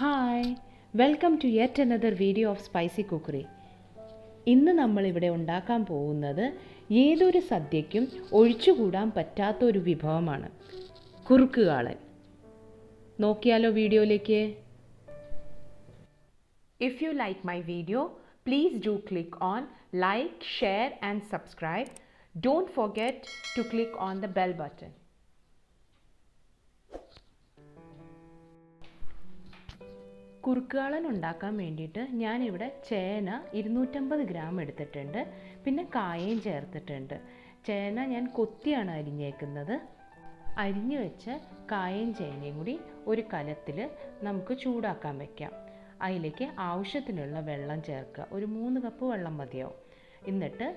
Hi welcome to yet another video of spicy cookery. ഇന്ന് നമ്മളിവിടെ ഉണ്ടാക്കാൻ പോകുന്നത് ഏതൊരു സദ്യയ്ക്കും ഒഴിച്ചുകൂടാൻ പറ്റാത്തൊരു വിഭവമാണ് കുറുക്കുകാളൻ. നോക്കിയാലോ വീഡിയോയിലേക്ക്. If you like my video please do click on like, share and subscribe. Don't forget to click on the bell button. കുറുക്കുകാളൻ ഉണ്ടാക്കാൻ വേണ്ടിയിട്ട് ഞാനിവിടെ ചേന 250 ഗ്രാം എടുത്തിട്ടുണ്ട്. പിന്നെ കായയും ചേർത്തിട്ടുണ്ട്. ചേന ഞാൻ കൊത്തിയാണ് അരിഞ്ഞേക്കുന്നത്. അരിഞ്ഞു വെച്ച കായയും ചേനയും കൂടി ഒരു കലത്തിൽ നമുക്ക് ചൂടാക്കാൻ വയ്ക്കാം. അതിലേക്ക് ആവശ്യത്തിനുള്ള വെള്ളം ചേർക്കുക. ഒരു 3 കപ്പ് വെള്ളം മതിയാവും. എന്നിട്ട്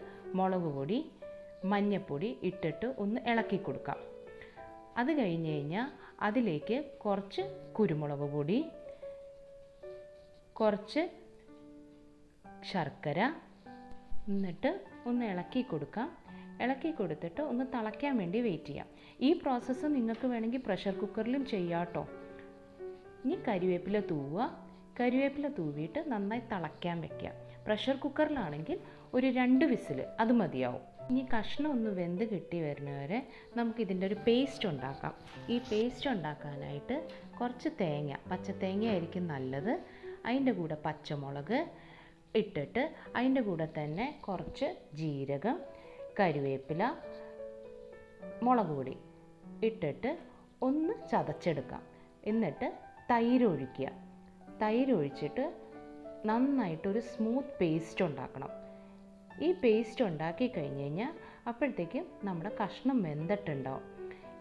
മുളക് പൊടി, മഞ്ഞൾപ്പൊടി ഇട്ടിട്ട് ഒന്ന് ഇളക്കി കൊടുക്കാം. അത് കഴിഞ്ഞ് കഴിഞ്ഞാൽ അതിലേക്ക് കുറച്ച് കുരുമുളക് പൊടി, കുറച്ച് ശർക്കര എന്നിട്ട് ഒന്ന് ഇളക്കി കൊടുക്കാം. ഇളക്കി കൊടുത്തിട്ട് ഒന്ന് തിളയ്ക്കാൻ വേണ്ടി വെയിറ്റ് ചെയ്യാം. ഈ പ്രോസസ്സ് നിങ്ങൾക്ക് വേണമെങ്കിൽ പ്രഷർ കുക്കറിലും ചെയ്യാം കേട്ടോ. ഇനി കരിവേപ്പില തൂവുക. കരിവേപ്പില തൂവിയിട്ട് നന്നായി തിളയ്ക്കാൻ വെക്കുക. പ്രഷർ കുക്കറിലാണെങ്കിൽ ഒരു 2 വിസിൽ അത് മതിയാവും. ഇനി കഷ്ണം ഒന്ന് വെന്ത് കിട്ടി വരുന്നവരെ നമുക്കിതിൻ്റെ ഒരു പേസ്റ്റ് ഉണ്ടാക്കാം. ഈ പേസ്റ്റ് ഉണ്ടാക്കാനായിട്ട് കുറച്ച് തേങ്ങ, പച്ചത്തേങ്ങ ആയിരിക്കും നല്ലത്. അതിൻ്റെ കൂടെ പച്ചമുളക് ഇട്ടിട്ട് അതിൻ്റെ കൂടെ തന്നെ കുറച്ച് ജീരകം, കരിവേപ്പില, മുളക് പൊടി ഇട്ടിട്ട് ഒന്ന് ചതച്ചെടുക്കാം. എന്നിട്ട് തൈര് ഒഴിക്കുക. തൈര് ഒഴിച്ചിട്ട് നന്നായിട്ടൊരു സ്മൂത്ത് പേസ്റ്റ് ഉണ്ടാക്കണം. ഈ പേസ്റ്റ് ഉണ്ടാക്കി കഴിഞ്ഞ് കഴിഞ്ഞാൽ അപ്പോഴത്തേക്കും നമ്മുടെ കഷ്ണം വെന്തിട്ടുണ്ടാവും.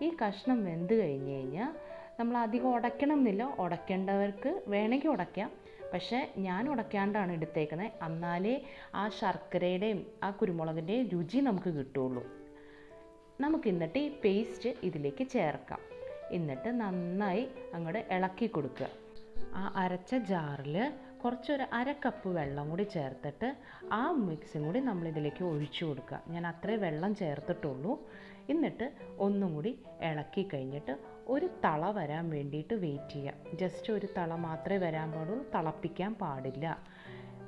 ഈ കഷ്ണം വെന്ത് കഴിഞ്ഞ് കഴിഞ്ഞാൽ നമ്മൾ അധികം ഉടയ്ക്കണം എന്നില്ല. ഉടയ്ക്കേണ്ടവർക്ക് വേണമെങ്കിൽ ഉടയ്ക്കാം. പക്ഷേ ഞാൻ ഉടയ്ക്കാണ്ടാണ് എടുത്തേക്കുന്നത്. എന്നാലേ ആ ശർക്കരയുടെയും ആ കുരുമുളകിൻ്റെയും രുചി നമുക്ക് കിട്ടുള്ളൂ. നമുക്കെന്നിട്ട് ഈ പേസ്റ്റ് ഇതിലേക്ക് ചേർക്കാം. എന്നിട്ട് നന്നായി അങ്ങോട്ട് ഇളക്കി കൊടുക്കുക. ആ അരച്ച ജാറിൽ കുറച്ചൊരു 1/2 കപ്പ് വെള്ളം കൂടി ചേർത്തിട്ട് ആ മിക്സും കൂടി നമ്മളിതിലേക്ക് ഒഴിച്ചു കൊടുക്കുക. ഞാൻ അത്രേ വെള്ളം ചേർത്തിട്ടുള്ളൂ. എന്നിട്ട് ഒന്നും കൂടി ഇളക്കി കഴിഞ്ഞിട്ട് ഒരു തള വരാൻ വേണ്ടിയിട്ട് വെയിറ്റ് ചെയ്യുക. ജസ്റ്റ് ഒരു തള മാത്രമേ വരാൻ പാടുള്ളൂ, തിളപ്പിക്കാൻ പാടില്ല.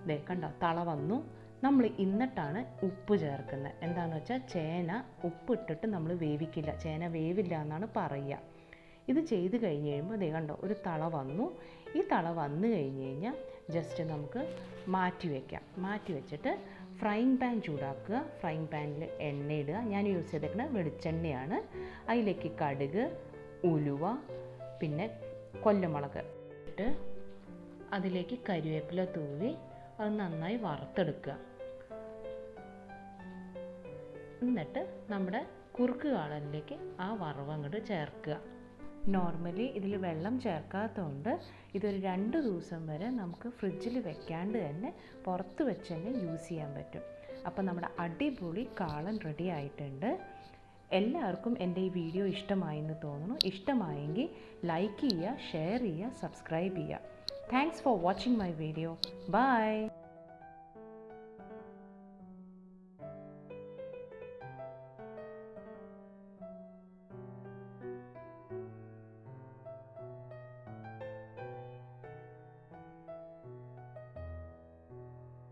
ദേ കണ്ടോ, തള വന്നു. നമ്മൾ എന്നിട്ടാണ് ഉപ്പ് ചേർക്കുന്നത്. എന്താണെന്ന് വെച്ചാൽ ചേന ഉപ്പിട്ടിട്ട് നമ്മൾ വേവിക്കില്ല. ചേന വേവില്ല എന്നാണ് പറയുക. ഇത് ചെയ്ത് കഴിഞ്ഞ് കഴിയുമ്പോൾ ദേ കണ്ടോ, ഒരു തള വന്നു. ഈ തള വന്നു കഴിഞ്ഞ് കഴിഞ്ഞാൽ ജസ്റ്റ് നമുക്ക് മാറ്റി വയ്ക്കാം. മാറ്റി വെച്ചിട്ട് ഫ്രൈങ് പാൻ ചൂടാക്കുക. ഫ്രൈങ് പാനിൽ എണ്ണ ഇടുക. ഞാൻ യൂസ് ചെയ്തേക്കുന്നത് വെളിച്ചെണ്ണയാണ്. അതിലേക്ക് കടുക്, ഉലുവ, പിന്നെ കൊല്ലമുളക് ഇട്ട് അതിലേക്ക് കരിവേപ്പില തൂവി അത് നന്നായി വറുത്തെടുക്കുക. എന്നിട്ട് നമ്മുടെ കുറുക്കുകാളനിലേക്ക് ആ വറവ് അങ്ങോട്ട് ചേർക്കുക. നോർമലി ഇതിൽ വെള്ളം ചേർക്കാത്തതുകൊണ്ട് ഇതൊരു 2 ദിവസം വരെ നമുക്ക് ഫ്രിഡ്ജിൽ വെക്കാണ്ട് തന്നെ പുറത്ത് വെച്ച് തന്നെ യൂസ് ചെയ്യാൻ പറ്റും. അപ്പോൾ നമ്മുടെ അടിപൊളി കാളൻ റെഡി ആയിട്ടുണ്ട്. എല്ലാവർക്കും എൻ്റെ ഈ വീഡിയോ ഇഷ്ടമായി എന്ന് തോന്നുന്നു. ഇഷ്ടമായെങ്കിൽ ലൈക്ക് ചെയ്യുക, ഷെയർ ചെയ്യുക, സബ്സ്ക്രൈബ് ചെയ്യുക. Thanks for watching my video. By.